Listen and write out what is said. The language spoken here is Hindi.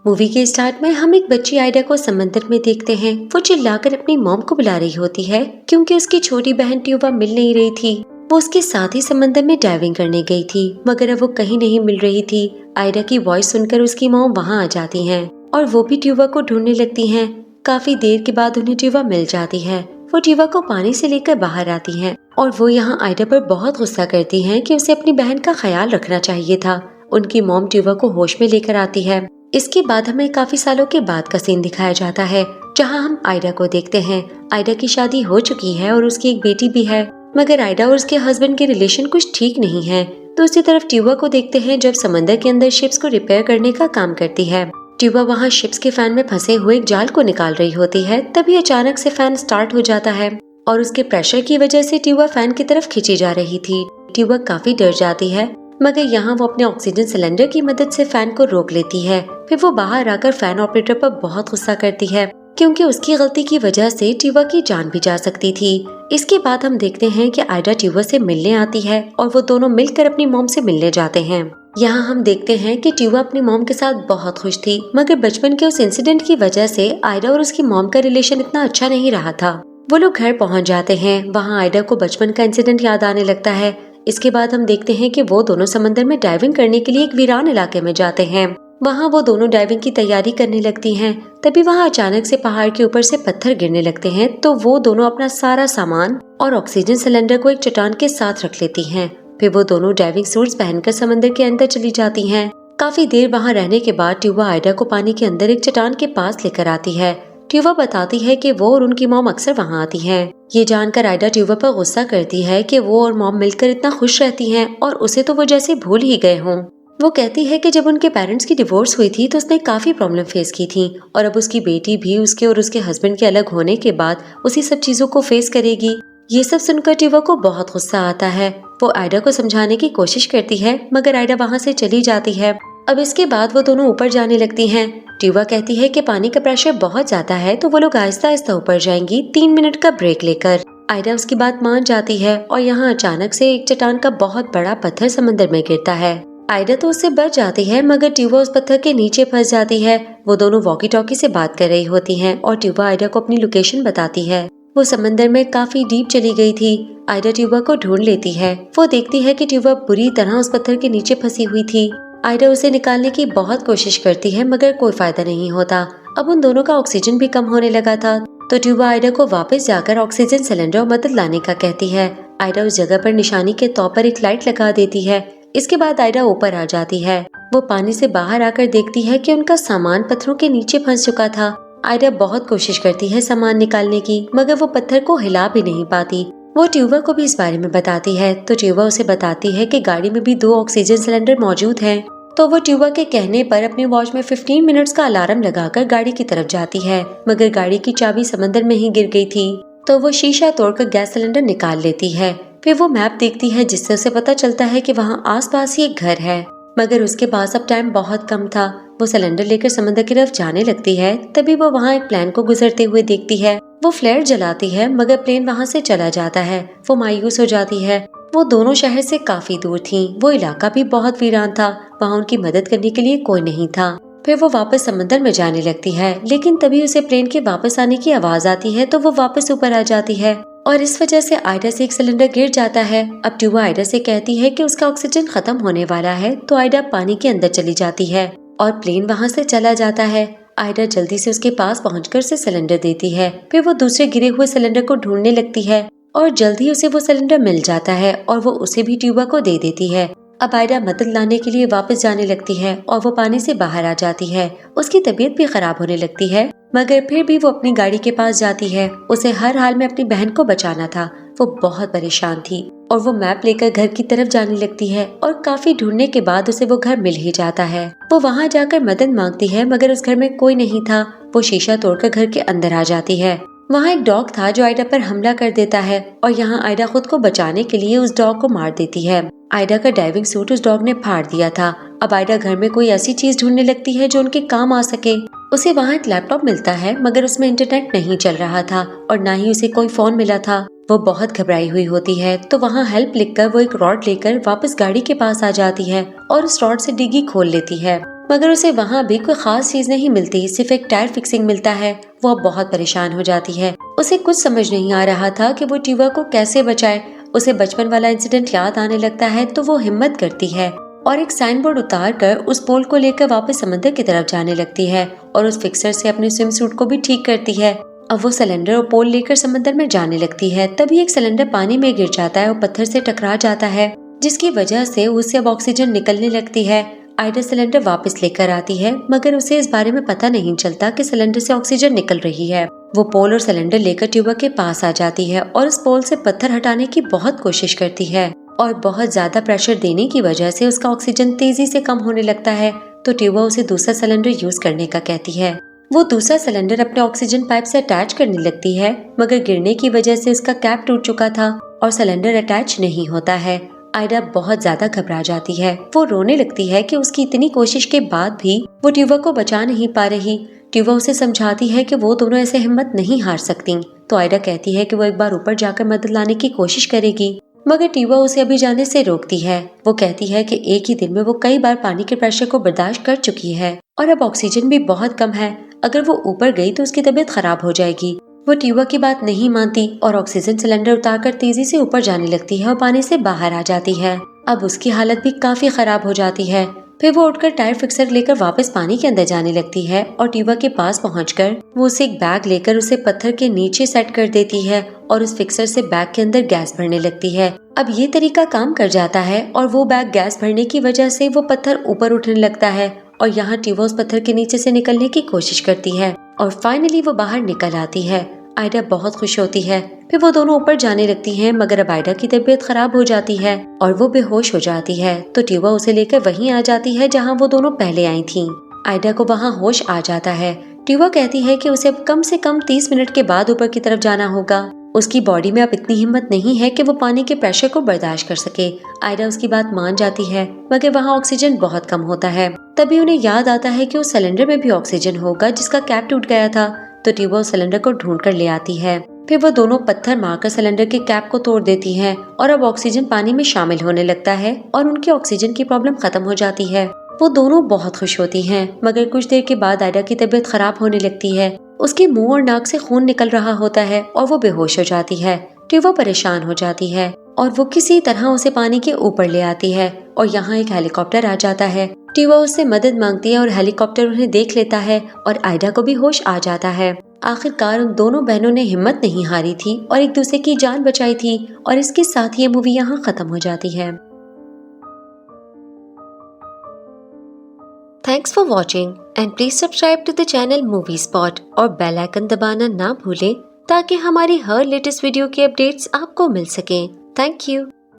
मूवी के स्टार्ट में हम एक बच्ची आयडा को समंदर में देखते हैं। वो चिल्लाकर अपनी मॉम को बुला रही होती है क्योंकि उसकी छोटी बहन ट्यूबा मिल नहीं रही थी। वो उसके साथ ही समंदर में डाइविंग करने गई थी, मगर अब वो कहीं नहीं मिल रही थी। आयडा की वॉइस सुनकर उसकी मॉम वहाँ आ जाती हैं और वो भी ट्यूबा को ढूंढने लगती हैं। काफी देर के बाद उन्हें ट्यूबा मिल जाती है। वो ट्यूबा को पानी से लेकर बाहर आती हैं और वो यहाँ आयडा पर बहुत गुस्सा करती हैं कि उसे अपनी बहन का ख्याल रखना चाहिए था। उनकी मॉम ट्यूबा को होश में लेकर आती है। इसके बाद हमें काफी सालों के बाद का सीन दिखाया जाता है, जहां हम आयडा को देखते हैं। आयडा की शादी हो चुकी है और उसकी एक बेटी भी है, मगर आयडा और उसके हस्बैंड के रिलेशन कुछ ठीक नहीं है। दूसरी तरफ ट्यूबा को देखते हैं जब समंदर के अंदर शिप्स को रिपेयर करने का काम करती है। ट्यूबा वहाँ शिप्स के फैन में फंसे हुए एक जाल को निकाल रही होती है। तभी अचानक से फैन स्टार्ट हो जाता है और उसके प्रेशर की वजह से ट्यूबा फैन की तरफ खींची जा रही थी। ट्यूबा काफी डर जाती है, मगर यहाँ वो अपने ऑक्सीजन सिलेंडर की मदद से फैन को रोक लेती है। फिर वो बाहर आकर फैन ऑपरेटर पर बहुत गुस्सा करती है क्योंकि उसकी गलती की वजह से ट्यूबा की जान भी जा सकती थी। इसके बाद हम देखते हैं कि आयडा ट्यूबा से मिलने आती है और वो दोनों मिलकर अपनी मॉम से मिलने जाते हैं। यहाँ हम देखते हैं कि ट्यूबा अपनी मॉम के साथ बहुत खुश थी, मगर बचपन के उस इंसिडेंट की वजह से आयडा और उसकी मॉम का रिलेशन इतना अच्छा नहीं रहा था। वो लोग घर पहुँच जाते हैं। वहाँ आयडा को बचपन का इंसिडेंट याद आने लगता है। इसके बाद हम देखते हैं कि वो दोनों समंदर में डाइविंग करने के लिए एक वीरान इलाके में जाते हैं। वहाँ वो दोनों डाइविंग की तैयारी करने लगती हैं। तभी वहाँ अचानक से पहाड़ के ऊपर से पत्थर गिरने लगते हैं, तो वो दोनों अपना सारा सामान और ऑक्सीजन सिलेंडर को एक चट्टान के साथ रख लेती हैं। फिर वो दोनों डाइविंग सूट्स पहनकर समंदर के अंदर चली जाती हैं। काफी देर वहाँ रहने के बाद ट्यूबा आयडा को पानी के अंदर एक चट्टान के पास लेकर आती है। ट्यूबा बताती है कि वो और उनकी मॉम अक्सर वहाँ आती हैं। ये जानकर आयडा ट्यूबा पर गुस्सा करती है कि वो और मॉम मिलकर इतना खुश रहती हैं और उसे तो वो जैसे भूल ही गए हों। वो कहती है कि जब उनके पेरेंट्स की डिवोर्स हुई थी तो उसने काफी प्रॉब्लम फेस की थी और अब उसकी बेटी भी उसके और उसके हस्बैंड के अलग होने के बाद उसी सब चीजों को फेस करेगी। ये सब सुनकर ट्यूबा को बहुत गुस्सा आता है। वो आयडा को समझाने की कोशिश करती है, मगर आयडा वहाँ से चली जाती है। अब इसके बाद वो दोनों ऊपर जाने लगती हैं। ट्यूबा कहती है कि पानी का प्रेशर बहुत ज्यादा है, तो वो लोग आहिस्ता आहिस्ता ऊपर जाएंगी 3 मिनट का ब्रेक लेकर। आयडा उसकी बात मान जाती है और यहाँ अचानक से एक चट्टान का बहुत बड़ा पत्थर समंदर में गिरता है। आयडा तो उससे बच जाती है, मगर ट्यूबा उस पत्थर के नीचे फंस जाती है। वो दोनों वॉकी टॉकी से बात कर रही होती हैं और ट्यूबा आयडा को अपनी लोकेशन बताती है। वो समंदर में काफी डीप चली गई थी। आयडा ट्यूबा को ढूंढ लेती है। वो देखती है कि ट्यूबा बुरी तरह उस पत्थर के नीचे फंसी हुई थी। आयडा उसे निकालने की बहुत कोशिश करती है, मगर कोई फायदा नहीं होता। अब उन दोनों का ऑक्सीजन भी कम होने लगा था, तो ट्यूबा आयडा को वापस जाकर ऑक्सीजन सिलेंडर और मदद लाने का कहती है। आयडा उस जगह पर निशानी के तौर पर एक लाइट लगा देती है। इसके बाद आयडा ऊपर आ जाती है। वो पानी से बाहर आकर देखती है कि उनका सामान पत्थरों के नीचे फंस चुका था। आयडा बहुत कोशिश करती है सामान निकालने की, मगर वो पत्थर को हिला भी नहीं पाती। वो ट्यूबा को भी इस बारे में बताती है, तो ट्यूबा उसे बताती है कि गाड़ी में भी 2 ऑक्सीजन सिलेंडर मौजूद हैं। तो वो ट्यूबा के कहने पर अपनी वॉच में 15 मिनट्स का अलार्म लगाकर गाड़ी की तरफ जाती है, मगर गाड़ी की चाबी समंदर में ही गिर गई थी। तो वो शीशा तोड़कर गैस सिलेंडर निकाल लेती है। फिर वो मैप देखती है, जिससे उसे पता चलता है कि वहाँ आसपास ही एक घर है, मगर उसके पास अब टाइम बहुत कम था। वो सिलेंडर लेकर समंदर की तरफ जाने लगती है। तभी वो वहाँ एक प्लेन को गुजरते हुए देखती है। वो फ्लेयर जलाती है, मगर प्लेन वहाँ से चला जाता है। वो मायूस हो जाती है। वो दोनों शहर से काफी दूर थीं। वो इलाका भी बहुत वीरान था। वहाँ उनकी मदद करने के लिए कोई नहीं था। फिर वो वापस समंदर में जाने लगती है, लेकिन तभी उसे प्लेन के वापस आने की आवाज आती है, तो वो वापस ऊपर आ जाती है और इस वजह से आयडा से एक सिलेंडर गिर जाता है। अब ट्यूबा आयडा से कहती है कि उसका ऑक्सीजन खत्म होने वाला है, तो आयडा पानी के अंदर चली जाती है और प्लेन वहाँ से चला जाता है। आयडा जल्दी से उसके पास पहुंचकर उसे सिलेंडर देती है। फिर वो दूसरे गिरे हुए सिलेंडर को ढूंढने लगती है और जल्दी उसे वो सिलेंडर मिल जाता है और वो उसे भी ट्यूबा को दे देती है। अब आयडा मदद लाने के लिए वापस जाने लगती है और वो पानी से बाहर आ जाती है। उसकी तबीयत भी खराब होने लगती है, मगर फिर भी वो अपनी गाड़ी के पास जाती है। उसे हर हाल में अपनी बहन को बचाना था। वो बहुत परेशान थी और वो मैप लेकर घर की तरफ जाने लगती है और काफी ढूंढने के बाद उसे वो घर मिल ही जाता है। वो वहाँ जाकर मदद मांगती है, मगर उस घर में कोई नहीं था। वो शीशा तोड़कर घर के अंदर आ जाती है। वहाँ एक डॉग था जो आयडा पर हमला कर देता है और यहाँ आयडा खुद को बचाने के लिए उस डॉग को मार देती है। आयडा का डाइविंग सूट उस डॉग ने फाड़ दिया था। अब आयडा घर में कोई ऐसी चीज ढूंढने लगती है जो उनके काम आ सके। उसे वहाँ एक लैपटॉप मिलता है, मगर उसमें इंटरनेट नहीं चल रहा था और न ही उसे कोई फोन मिला था। वो बहुत घबराई हुई होती है, तो वहाँ हेल्प लिखकर वो एक रॉड लेकर वापस गाड़ी के पास आ जाती है और उस रॉड से डिग्गी खोल लेती है। मगर उसे वहाँ भी कोई खास चीज नहीं मिलती, सिर्फ एक टायर फिक्सिंग मिलता है। वो अब बहुत परेशान हो जाती है। उसे कुछ समझ नहीं आ रहा था कि वो टीवा को कैसे बचाए। उसे बचपन वाला इंसिडेंट याद आने लगता है तो वो हिम्मत करती है और एक साइन बोर्ड उतार कर उस पोल को लेकर वापस समंदर की तरफ जाने लगती है और उस फिक्सर से अपने स्विम सूट को भी ठीक करती है। अब वो सिलेंडर और पोल लेकर समंदर में जाने लगती है। तभी एक सिलेंडर पानी में गिर जाता है और पत्थर से टकरा जाता है, जिसकी वजह से उससे अब ऑक्सीजन निकलने लगती है। आयडा सिलेंडर वापस लेकर आती है, मगर उसे इस बारे में पता नहीं चलता कि सिलेंडर से ऑक्सीजन निकल रही है। वो पोल और सिलेंडर लेकर ट्यूबा के पास आ जाती है और उस पोल से पत्थर हटाने की बहुत कोशिश करती है और बहुत ज्यादा प्रेशर देने की वजह से उसका ऑक्सीजन तेजी से कम होने लगता है। तो ट्यूबा उसे दूसरा सिलेंडर यूज करने का कहती है। वो दूसरा सिलेंडर अपने ऑक्सीजन पाइप से अटैच करने लगती है, मगर गिरने की वजह से उसका कैप टूट चुका था और सिलेंडर अटैच नहीं होता है। आयडा बहुत ज्यादा घबरा जाती है। वो रोने लगती है कि उसकी इतनी कोशिश के बाद भी वो ट्यूबा को बचा नहीं पा रही। ट्यूबा उसे समझाती है कि वो दोनों ऐसे हिम्मत नहीं हार सकती। तो आयडा कहती है कि वो एक बार ऊपर जाकर मदद लाने की कोशिश करेगी, मगर ट्यूबा उसे अभी जाने से रोकती है। वो कहती है कि एक ही दिन में वो कई बार पानी के प्रेशर को बर्दाश्त कर चुकी है और अब ऑक्सीजन भी बहुत कम है। अगर वो ऊपर गई तो उसकी तबीयत खराब हो जाएगी। वो ट्यूबा की बात नहीं मानती और ऑक्सीजन सिलेंडर उतारकर तेजी से ऊपर जाने लगती है और पानी से बाहर आ जाती है। अब उसकी हालत भी काफी खराब हो जाती है। फिर वो उठकर टायर फिक्सर लेकर वापस पानी के अंदर जाने लगती है और ट्यूबा के पास पहुंचकर वो उसे एक बैग लेकर उसे पत्थर के नीचे सेट कर देती है और उस फिक्सर से बैग के अंदर गैस भरने लगती है। अब ये तरीका काम कर जाता है और वो बैग गैस भरने की वजह से वो पत्थर ऊपर उठने लगता है और यहाँ ट्यूबा उस पत्थर के नीचे से निकलने की कोशिश करती है और फाइनली वो बाहर निकल आती है। आयडा बहुत खुश होती है। फिर वो दोनों ऊपर जाने लगती हैं, मगर अब आयडा की तबीयत खराब हो जाती है और वो बेहोश हो जाती है। तो ट्यूबा उसे लेकर वहीं आ जाती है जहां वो दोनों पहले आई थीं। आयडा को वहां होश आ जाता है। ट्यूबा कहती है कि उसे अब कम से कम 30 मिनट के बाद ऊपर की तरफ जाना होगा। उसकी बॉडी में अब इतनी हिम्मत नहीं है कि वो पानी के प्रेशर को बर्दाश्त कर सके। आयडा उसकी बात मान जाती है, मगर वहाँ ऑक्सीजन बहुत कम होता है। तभी उन्हें याद आता है कि उस सिलेंडर में भी ऑक्सीजन होगा जिसका कैप टूट गया था। तो ट्यूबा उस सिलेंडर को ढूंढ कर ले आती है। फिर वो दोनों पत्थर मारकर सिलेंडर के कैप को तोड़ देती हैं और अब ऑक्सीजन पानी में शामिल होने लगता है और उनकी ऑक्सीजन की प्रॉब्लम खत्म हो जाती है। वो दोनों बहुत खुश होती हैं, मगर कुछ देर के बाद आयडा की तबीयत खराब होने लगती है। उसके मुंह और नाक से खून निकल रहा होता है और वो बेहोश हो जाती है। ट्यूबा परेशान हो जाती है और वो किसी तरह उसे पानी के ऊपर ले आती है और यहाँ एक हेलीकॉप्टर आ जाता है। ट्यूबा उससे मदद मांगती है और हेलीकॉप्टर उन्हें देख लेता है और आयडा को भी होश आ जाता है। आखिरकार उन दोनों बहनों ने हिम्मत नहीं हारी थी और एक दूसरे की जान बचाई थी और इसके साथ ये मूवी यहाँ खत्म हो जाती है। Thanks for watching and please subscribe to the channel Movie Spot और बेल आइकन दबाना ना भूलें ताकि हमारी हर लेटेस्ट वीडियो की अपडेट्स आपको मिल सकें। Thank you.